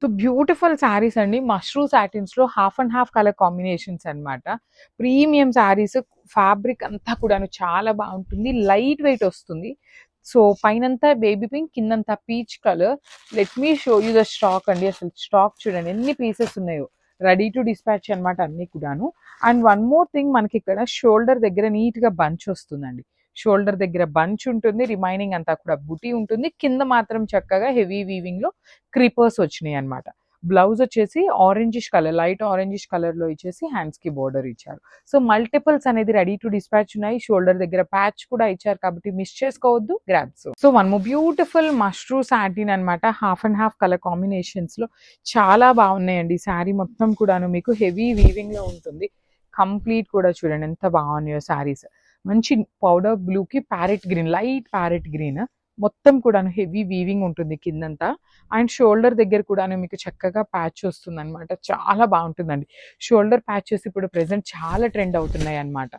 So beautiful saris అండి. మష్రూ సాటిన్స్‌లో half and half colour combinations అన్నమాట. ప్రీమియం శారీస్, ఫ్యాబ్రిక్ అంతా కూడాను చాలా బావుంటుంది. లైట్ వెయిట్ వస్తుంది. సో పైనంతా బేబీ పింక్, కిందంతా peach colour. Let me show you the stock అండి. అసలు స్టాక్ చూడండి ఎన్ని పీసెస్ ఉన్నాయో. రెడీ టు డిస్పాచ్ అన్నమాట అన్నీ కూడాను. అండ్ వన్ మోర్ థింగ్, మనకి ఇక్కడ షోల్డర్ దగ్గర నీట్‌గా బంచ్ వస్తుందండి. షోల్డర్ దగ్గర బంచ్ ఉంటుంది. రిమైనింగ్ అంతా కూడా బుటీ ఉంటుంది. కింద మాత్రం చక్కగా హెవీ వీవింగ్‌లో క్రీపర్స్ వచ్చినాయి అన్నమాట. బ్లౌజ్ వచ్చేసి ఆరెంజిష్ కలర్, లైట్ ఆరెంజిష్ కలర్‌లో ఇచ్చేసి హ్యాండ్స్‌కి బోర్డర్ ఇచ్చారు. సో మల్టిపుల్స్ అనేది రెడీ టు డిస్పాచ్ ఉన్నాయి. షోల్డర్ దగ్గర ప్యాచ్ కూడా ఇచ్చారు కాబట్టి మిస్ చేసుకోవద్దు. Grabs. So one more beautiful mashru satin అన్నమాట. హాఫ్ అండ్ హాఫ్ కలర్ కాంబినేషన్స్‌లో చాలా బాగున్నాయండి. శారీ మొత్తం కూడాను మీకు హెవీ వీవింగ్‌లో ఉంటుంది. కంప్లీట్ కూడా చూడండి ఎంత బాగున్నాయో శారీస్. మంచి పౌడర్ బ్లూకి parrot green, light parrot green, మొత్తం కూడాను హెవీ వీవింగ్ ఉంటుంది కిందంతా. అండ్ షోల్డర్ దగ్గర కూడాను మీకు చక్కగా ప్యాచ్ వస్తుందన్నమాట. చాలా బాగుంటుందండి. షోల్డర్ ప్యాచెస్ ఇప్పుడు ప్రెజెంట్ చాలా ట్రెండ్ అవుతున్నాయి అన్నమాట.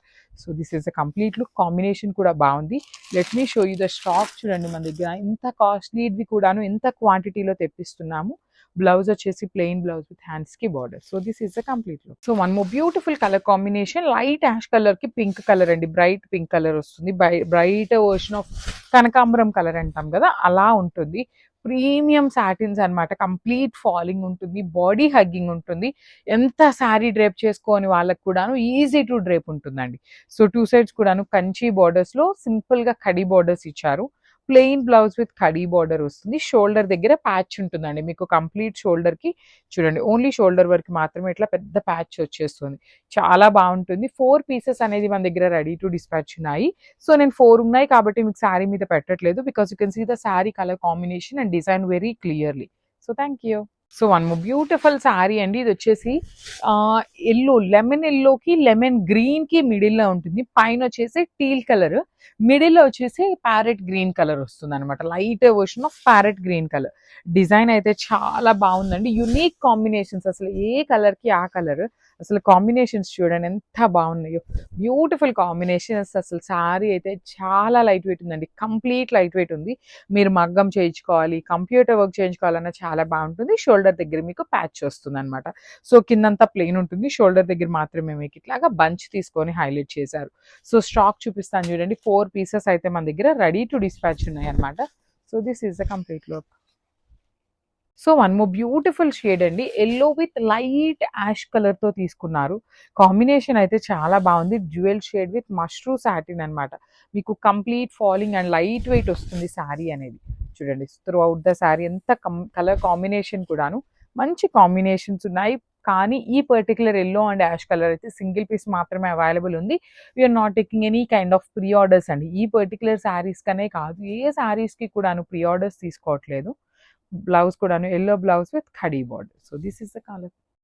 So this is a complete look. Combination కూడా బాగుంది. Let me show you the stock. చూడండి మన దగ్గర ఇంత కాస్ట్లీది కూడాను ఎంత క్వాంటిటీలో తెప్పిస్తున్నాము. బ్లౌజ్ వచ్చేసి ప్లెయిన్ బ్లౌజ్ విత్ హ్యాండ్స్ కి border. So this is the complete look. So one more beautiful colour combination, light ash colour కి పింక్ కలర్ అండి. బ్రైట్ పింక్ కలర్ వస్తుంది. బ్రైట్ వర్షన్ ఆఫ్ కనకాంబరం కలర్ అంటాం కదా, అలా ఉంటుంది. ప్రీమియం సాటిన్స్ అన్నమాట. కంప్లీట్ ఫాలింగ్ ఉంటుంది. బాడీ హగ్గింగ్ ఉంటుంది. ఎంత శారీ డ్రేప్ చేసుకోని వాళ్ళకి కూడాను ఈజీ టు డ్రేప్ ఉంటుందండి. సో టూ సైడ్స్ కూడాను కంచి బార్డర్స్ లో సింపుల్ గా కడి బార్డర్స్ ఇచ్చారు. Plain blouse with khadi border వస్తుంది. షోల్డర్ దగ్గర ప్యాచ్ ఉంటుందండి మీకు. కంప్లీట్ షోల్డర్ కి చూడండి, ఓన్లీ షోల్డర్ వరకు మాత్రమే ఇట్లా పెద్ద ప్యాచ్ వచ్చేస్తుంది. చాలా బాగుంటుంది. 4 పీసెస్ అనేది మన దగ్గర రెడీ టు డిస్పాచ్ ఉన్నాయి. సో నేను 4 ఉన్నాయి కాబట్టి మీకు శారీ మీద పెట్టట్లేదు. Because you can see the sari colour combination and design very clearly. So thank you. So one more beautiful sari అండి. ఇది వచ్చేసి ఎల్లో, లెమన్ ఎల్లోకి లెమన్ గ్రీన్ కి మిడిల్ లో ఉంటుంది. పైన వచ్చేసి టీల్ కలర్, మిడిల్ లో వచ్చేసి ప్యారెట్ గ్రీన్ కలర్ వస్తుంది అనమాట. Light version of parrot green colour. Design అయితే చాలా బాగుందండి. యునిక్ కాంబినేషన్స్, అసలు ఏ కలర్ కి ఆ కలర్. అసలు కాంబినేషన్స్ చూడండి ఎంత బాగున్నాయో. Beautiful combinations. అసలు శారీ అయితే చాలా లైట్ వెయిట్ ఉందండి. కంప్లీట్ లైట్ వెయిట్ ఉంది. మీరు మగ్గం చేయించుకోవాలి, కంప్యూటర్ వర్క్ చేయించుకోవాలన్నా చాలా బాగుంటుంది. షోల్డర్ దగ్గర మీకు ప్యాచ్ వస్తుంది అనమాట. సో కిందంతా ప్లెయిన్ ఉంటుంది. షోల్డర్ దగ్గర మాత్రమే మీకు ఇట్లాగా బంచ్ తీసుకొని హైలైట్ చేశారు. సో స్టాక్ చూపిస్తాను చూడండి. 4 పీసెస్ అయితే మన దగ్గర రెడీ టు డిస్పాచ్ ఉన్నాయి అనమాట. So this is the complete look. So one more beautiful shade అండి. Yellow with light ash colour తో తీసుకున్నారు. కాంబినేషన్ అయితే చాలా బాగుంది. Jewel shade with mashru satin అన్నమాట. మీకు complete falling and light weight వస్తుంది శారీ అనేది. చూడండి త్రూ అవుట్ ద శారీ ఎంత కలర్ కాంబినేషన్ కూడాను మంచి కాంబినేషన్స్ ఉన్నాయి. కానీ ఈ particular yellow and ash colour అయితే సింగిల్ పీస్ మాత్రమే అవైలబుల్ ఉంది. We are not taking any kind of pre orders అండి. ఈ పర్టికులర్ శారీస్ కనే కాదు, ఏ శారీస్ కి కూడాను ప్రీ ఆర్డర్స్ తీసుకోవట్లేదు. బ్లౌజ్ కూడాను yellow blouse with khadi border. So this is the colour.